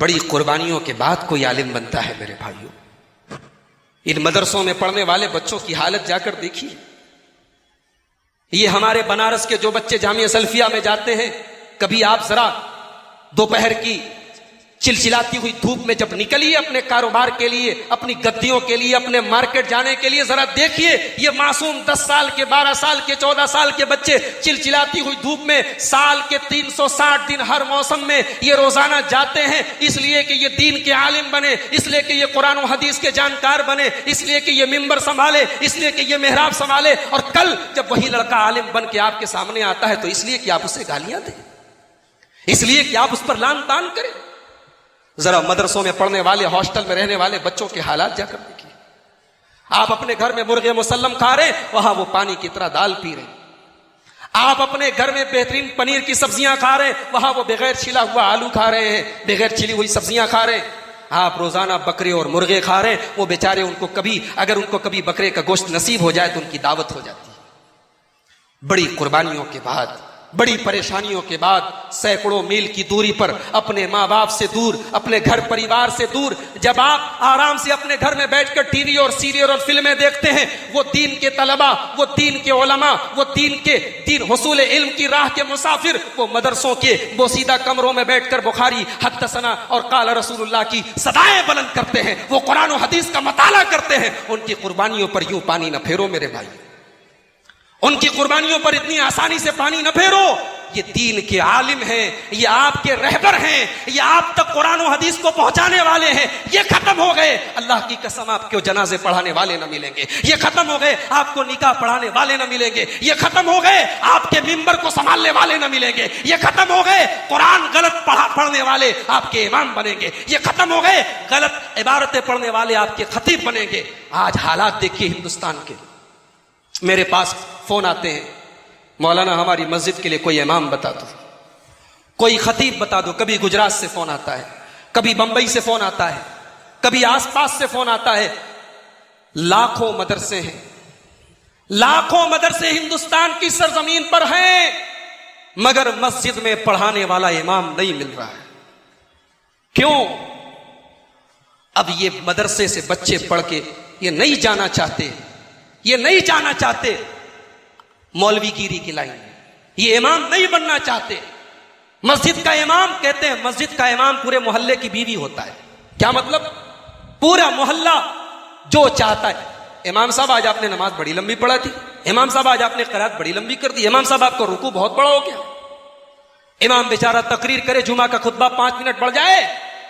बड़ी कुर्बानियों के बाद कोई आलिम बनता है मेरे भाइयों। इन मदरसों में पढ़ने वाले बच्चों की हालत जाकर देखिए। ये हमारे बनारस के जो बच्चे जामिया सल्फिया में जाते हैं, कभी आप जरा दोपहर की चिलचिलाती हुई धूप में जब निकलिए अपने कारोबार के लिए, अपनी गद्दियों के लिए, अपने मार्केट जाने के लिए, जरा देखिए ये मासूम 10 साल के, 12 साल के, 14 साल के बच्चे चिलचिलाती हुई धूप में साल के 360 दिन हर मौसम में ये रोजाना जाते हैं, इसलिए कि ये दीन के आलिम बने, इसलिए कि ये कुरान और हदीस के जानकार बने, इसलिए कि ये मिंबर संभाले, इसलिए कि ये मेहराब संभाले। और कल जब वही लड़का आलिम बन के आपके सामने आता है तो इसलिए कि आप उसे गालियां दें, इसलिए कि आप उस पर लान तान करें। जरा मदरसों में पढ़ने वाले, हॉस्टल में रहने वाले बच्चों के हालात जाकर देखिए। आप अपने घर में मुर्गे मुसल्लम खा रहे, वहां वो पानी की तरह दाल पी रहे। आप अपने घर में बेहतरीन पनीर की सब्जियां खा रहे, वहां वो बगैर छिला हुआ आलू खा रहे हैं, बगैर छिली हुई सब्जियां खा रहे हैं। आप रोजाना बकरे और मुर्गे खा रहे हैं, वो बेचारे उनको कभी, अगर उनको कभी बकरे का गोश्त नसीब हो जाए तो उनकी दावत हो जाती है। बड़ी कुर्बानियों के बाद, बड़ी परेशानियों के बाद, सैकड़ों मील की दूरी पर, अपने माँ बाप से दूर, अपने घर परिवार से दूर, जब आप आराम से अपने घर में बैठकर टीवी और सीरियल और फिल्में देखते हैं, वो दीन के तलबा, वो दीन के उलमा, वो दीन हुसूल इल्म की राह के मुसाफिर, वो मदरसों के बोसीदा कमरों में बैठकर बुखारी, हद्दसना और काला रसूलुल्लाह की सदाएं बुलंद करते हैं, वो कुरान और हदीस का मताला करते हैं। उनकी कुर्बानियों पर यूं पानी न फेरो मेरे भाई, उनकी कुर्बानियों पर इतनी आसानी से पानी न फेरो। ये दीन के आलिम हैं, ये आपके रहबर हैं, ये आप तक कुरान और हदीस को पहुंचाने वाले हैं। ये खत्म हो गए, अल्लाह की कसम आपको जनाजे पढ़ाने वाले न मिलेंगे। ये खत्म हो गए, आपको निकाह पढ़ाने वाले न मिलेंगे। ये खत्म हो गए, आपके मिंबर को संभालने वाले न मिलेंगे। ये खत्म हो गए, कुरान गलत पढ़ने वाले आपके इमाम बनेंगे। ये खत्म हो गए, गलत इबारतें पढ़ने वाले आपके खतीब बनेंगे। आज हालात देखिए हिंदुस्तान के। मेरे पास फोन आते हैं, मौलाना हमारी मस्जिद के लिए कोई इमाम बता दो, कोई खतीब बता दो। कभी गुजरात से फोन आता है, कभी बंबई से फोन आता है, कभी आसपास से फोन आता है। लाखों मदरसे हैं, लाखों मदरसे हिंदुस्तान की सरजमीन पर हैं, मगर मस्जिद में पढ़ाने वाला इमाम नहीं मिल रहा है। क्यों? अब ये मदरसे से बच्चे पढ़ के ये नहीं जाना चाहते, ये नहीं जाना चाहते मौलवीगिरी की लाइन में, ये इमाम नहीं बनना चाहते। मस्जिद का इमाम, कहते हैं मस्जिद का इमाम पूरे मोहल्ले की बीवी होता है। क्या मतलब? पूरा मोहल्ला जो चाहता है, इमाम साहब आज आपने नमाज बड़ी लंबी पढ़ा थी, इमाम साहब आज आपने क़रात बड़ी लंबी कर दी, इमाम साहब आपको रुकू बहुत बड़ा हो गया। इमाम बेचारा तकरीर करे, जुमा का खुतबा 5 मिनट बढ़ जाए,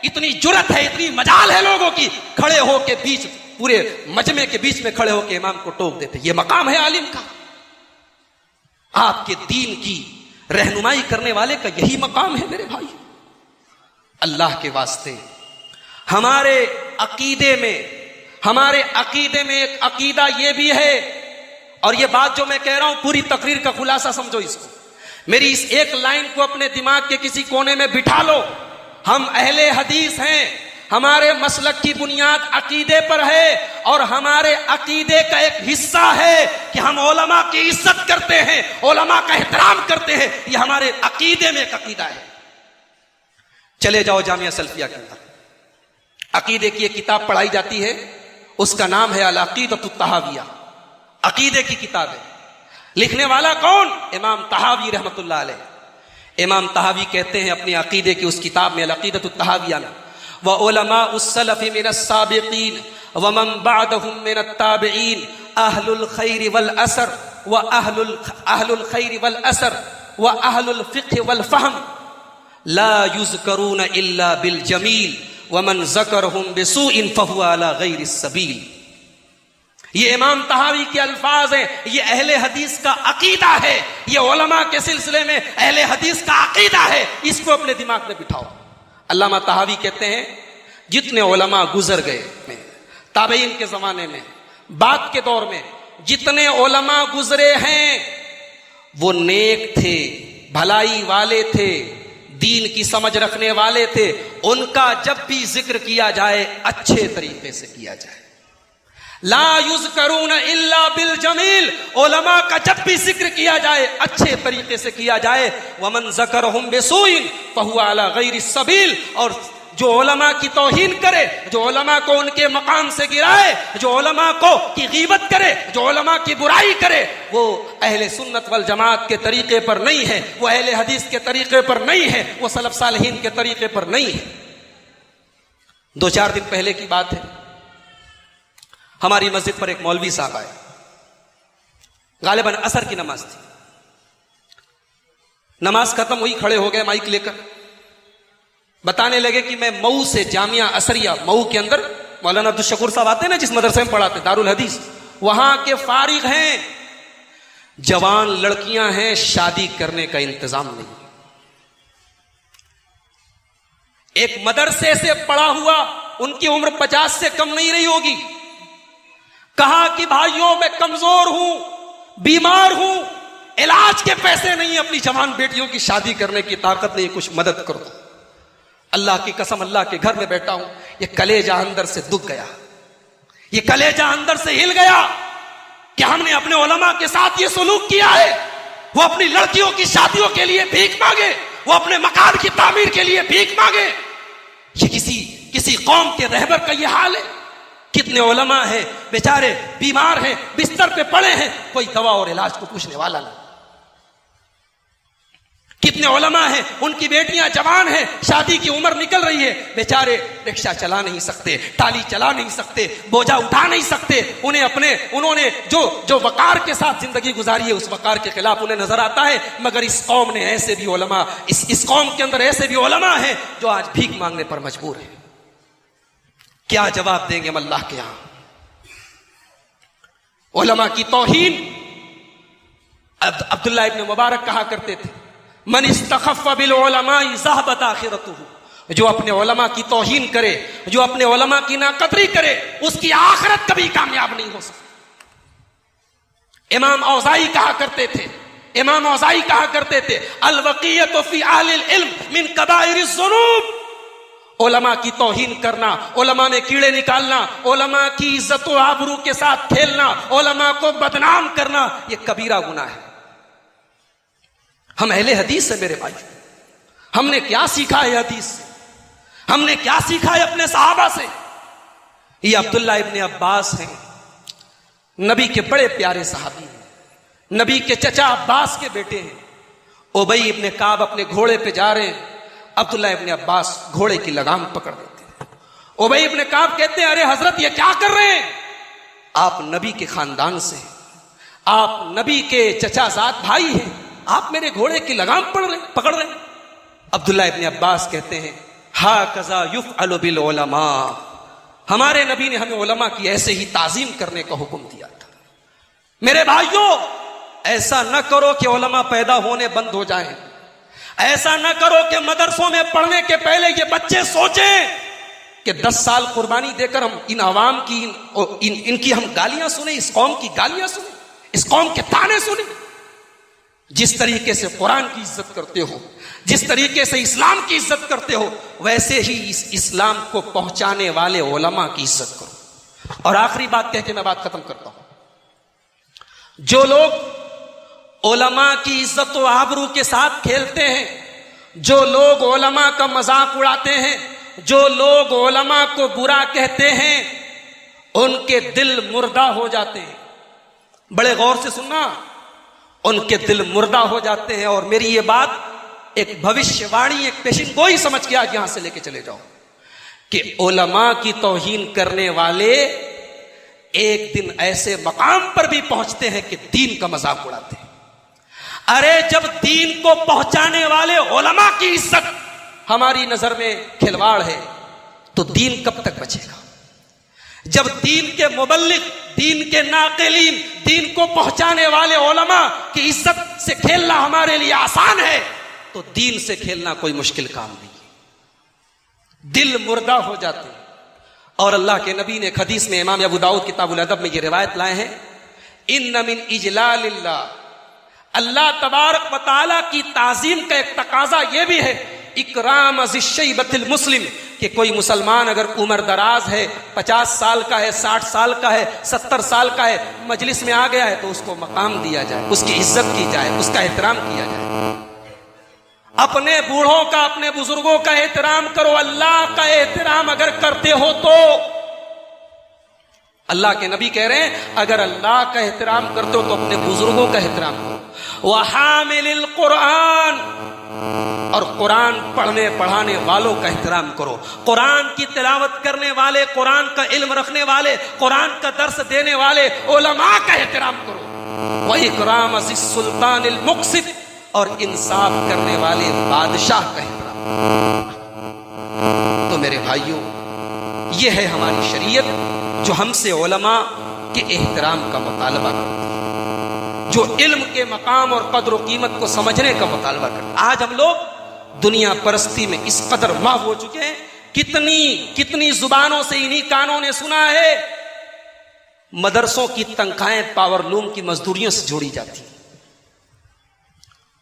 इतनी जुर्रत है, इतनी मजाल है लोगों की, खड़े होके बीच, पूरे मजमे के बीच में खड़े होकर इमाम को टोक देते। ये मकाम है आलिम का, आपके दीन की रहनुमाई करने वाले का यही मकाम है मेरे भाई। अल्लाह के वास्ते हमारे अकीदे में एक अकीदा ये भी है, और ये बात जो मैं कह रहा हूं पूरी तकरीर का खुलासा समझो इसको, मेरी इस एक लाइन को अपने दिमाग के किसी कोने में बिठा लो। हम अहले हदीस हैं, हमारे मसलक की बुनियाद अकीदे पर है, और हमारे अकीदे का एक हिस्सा है कि हम उलमा की इज्जत करते हैं, उलमा का एहतराम करते हैं। ये हमारे अकीदे में एक अकीदा है। चले जाओ जामिया सल्फिया के अंदर, अकीदे की एक किताब पढ़ाई जाती है, उसका नाम है अल अकीदतुत तहाविया, अकीदे की किताब है। लिखने वाला कौन? इमाम तहावी रहमतुल्लाह अलैह। इमाम तहावी कहते हैं अपने अकीदे की उस किताब में, अल अकीदतुत तहाविया में, व उलमा उस्सलफ़ मिनस साबिक़ीन व मन बअदहुम मिनत ताबिईन अहलुल खैर वल असर व अहलुल खैर वल असर व अहलुल फ़िक़्ह वल फ़हम ला युज़करून इल्ला बिल जमील व मन ज़करहुम बिसूइन फ़हुवा अला गैरिस सबील। ये इमाम तहावी के अल्फाज हैं, ये अहले हदीस का अकीदा है, ये उलमा के सिलसिले में अहले हदीस का अकीदा है। इसको अपने दिमाग में बिठाओ। अल्लामा तहावी कहते हैं जितने उलमा गुजर गए ताबईन के जमाने में, बाद के दौर में जितने उलमा गुजरे हैं वो नेक थे, भलाई वाले थे, दीन की समझ रखने वाले थे। उनका जब भी जिक्र किया जाए अच्छे तरीके से किया जाए। ला युज़करून इल्ला बिल जमील, उलमा का जब भी जिक्र किया जाए अच्छे तरीके से किया जाए। वमन ज़करहुम बिसूइन फहुवा अला गैरिस सबील, और जो उलमा की तौहीन करे, जो उलमा को उनके मकाम से गिराए, जो उलमा को की गीबत करे, जो उलमा की बुराई करे, वो अहले सुन्नत वल जमात के तरीके पर नहीं है, वो अहले हदीस के तरीके पर नहीं है, वो सलफ सालिहीन के तरीके पर नहीं है। 2-4 दिन पहले की बात है, हमारी मस्जिद पर एक मौलवी साहब आए, गालिबन असर की नमाज थी। नमाज खत्म हुई, खड़े हो गए माइक लेकर, बताने लगे कि मैं मऊ से जामिया असरिया, मऊ के अंदर मौलाना अब्दुल शकूर साहब आते हैं ना, जिस मदरसे में पढ़ाते दारुल हदीस, वहां के फारिग हैं, जवान लड़कियां हैं, शादी करने का इंतजाम नहीं। एक मदरसे से पढ़ा हुआ, उनकी उम्र 50 से कम नहीं रही होगी। कहा कि भाइयों मैं कमजोर हूं, बीमार हूं, इलाज के पैसे नहीं, अपनी जवान बेटियों की शादी करने की ताकत नहीं, कुछ मदद करो। अल्लाह की कसम, अल्लाह के घर में बैठा हूं, ये कलेजा अंदर से दुख गया, ये कलेजा अंदर से हिल गया कि हमने अपने उलमा के साथ ये सलूक किया है। वो अपनी लड़कियों की शादियों के लिए भीख मांगे, वो अपने मकान की तामीर के लिए भीख मांगे। ये किसी कौम के रहबर का ये हाल है। कितने उलमा हैं बेचारे बीमार हैं, बिस्तर पे पड़े हैं, कोई दवा और इलाज को पूछने वाला नहीं। कितने उलमा हैं, उनकी बेटियां जवान हैं, शादी की उम्र निकल रही है, बेचारे रिक्शा चला नहीं सकते, टाली चला नहीं सकते, बोझा उठा नहीं सकते। उन्होंने जो वकार के साथ जिंदगी गुजारी है, उस वकार के खिलाफ उन्हें नजर आता है। मगर इस कौम ने ऐसे भी उलमा, इस कौम के अंदर ऐसे भी उलमा हैं जो आज भीख मांगने पर मजबूर है। क्या जवाब देंगे हम अल्लाह के यहां? उलमा की तौहीन, अब्दुल्लाह इब्न मुबारक कहा करते थे, मन इस्तखफ़ बिल उलमाई ज़हबत आखिरतुहु, जो अपने उलमा की तौहीन करे, जो अपने उलमा की नाकदरी करे, उसकी आखिरत कभी कामयाब नहीं हो सकती। इमाम औज़ाई कहा करते थे, अल वक़ियतु फ़ी अहलिल इल्म मिन कबाइरिज़ ज़ुनूब, उलमा की तौहीन करना, उलमा में कीड़े निकालना, उलमा की इज्जत व आबरू के साथ खेलना, उलमा को बदनाम करना, यह कबीरा गुनाह है। हम अहले हदीस से मेरे भाई, हमने क्या सीखा है हदीस से, हमने क्या सीखा है अपने सहाबा से। ये अब्दुल्लाह इब्न अब्बास हैं, नबी के बड़े प्यारे सहाबी हैं, नबी के चचा अब्बास के बेटे हैं। उबई इब्न काब अपने घोड़े पे जा रहे हैं, अब्दुल्लाह इब्न अब्बास घोड़े की लगाम पकड़ देते हैं। उबई इब्न काब कहते हैं, अरे हजरत ये क्या कर रहे हैं? आप नबी के खानदान से, आप नबी के चचाजाद भाई हैं, आप मेरे घोड़े की लगाम पकड़ रहे हैं। अब्दुल्लाह इब्न अब्बास कहते हैं, हा कज़ा युफ़अलु बिल उलमा, हमारे नबी ने हमें उलमा की ऐसे ही ताज़ीम करने का हुक्म दिया था। मेरे भाइयों, ऐसा न करो कि उलमा पैदा होने बंद हो जाएं, ऐसा न करो कि मदरसों में पढ़ने के पहले ये बच्चे सोचें कि 10 साल कुर्बानी देकर हम इन अवाम की इनकी हम गालियां सुने, इस कौम की गालियां सुने, इस कौम के ताने सुने। जिस तरीके से कुरान की इज्जत करते हो, जिस तरीके से इस्लाम की इज्जत करते हो, वैसे ही इस इस्लाम को पहुंचाने वाले उलमा की इज्जत करो। और आखिरी बात कह के मैं बात खत्म करता हूं, जो लोग उलमा की इज्जत व आबरू के साथ खेलते हैं, जो लोग उलमा का मजाक उड़ाते हैं, जो लोग उलमा को बुरा कहते हैं, उनके दिल मुर्दा हो जाते हैं। बड़े गौर से सुनना, उनके दिल मुर्दा हो जाते हैं। और मेरी ये बात एक भविष्यवाणी, एक पेशिन गोई समझ के आज यहां से लेके चले जाओ कि उलमा की तौहीन करने वाले एक दिन ऐसे मकाम पर भी पहुंचते हैं कि दीन का मजाक उड़ाते हैं। अरे जब दीन को पहुंचाने वाले उलमा की इज्जत हमारी नजर में खिलवाड़ है, तो दीन कब तक बचेगा? जब दीन के मुबल्लिग, दीन के नाक़िलीन, दीन को पहुंचाने वाले उलमा की इज्जत से खेलना हमारे लिए आसान है, तो दीन से खेलना कोई मुश्किल काम नहीं है। दिल मुर्दा हो जाते हैं। और अल्लाह के नबी ने एक हदीस में, इमाम अबू दाऊद किताबुल अदब में ये रिवायत लाए हैं, इन्न मिन इजलालिल्लाह, अल्लाह तबारक व तआला की ताजीम का एक तकाजा यह भी है, इकराम अज़िश्शैबतिल मुस्लिम, कि कोई मुसलमान अगर उम्र दराज है, 50 साल का है, 60 साल का है, 70 साल का है, मजलिस में आ गया है, तो उसको मकाम दिया जाए, उसकी इज्जत की जाए, उसका एहतराम किया जाए। अपने बूढ़ों का, अपने बुजुर्गों का एहतराम करो। अल्लाह का एहतराम अगर करते हो तो, अल्लाह के नबी कह रहे हैं अगर अल्लाह का एहतराम करते हो तो अपने बुजुर्गों का एहतराम करो। वहामिलिल कुरान, और कुरान पढ़ने पढ़ाने वालों का एहतराम करो। कुरान की तिलावत करने वाले, कुरान का इल्म रखने वाले, कुरान का दर्स देने वाले उलमा का एहतराम करो। वही इकराम अज़ीज़ सुल्तान अल मुक़सित, और इंसाफ करने वाले बादशाह का एहतराम। तो मेरे भाइयों, यह है हमारी शरीयत जो हमसे उलमा के एहतराम का मुतालबा करती है, जो इल्म के मकाम और कद्र और कीमत को समझने का मुतालबा करती है। आज हम लोग दुनिया परस्ती में इस कदर महव हो चुके हैं, कितनी जुबानों से, इन्हीं कानों ने सुना है मदरसों की तनख्वाहें पावरलूम की मजदूरियों से जोड़ी जाती हैं।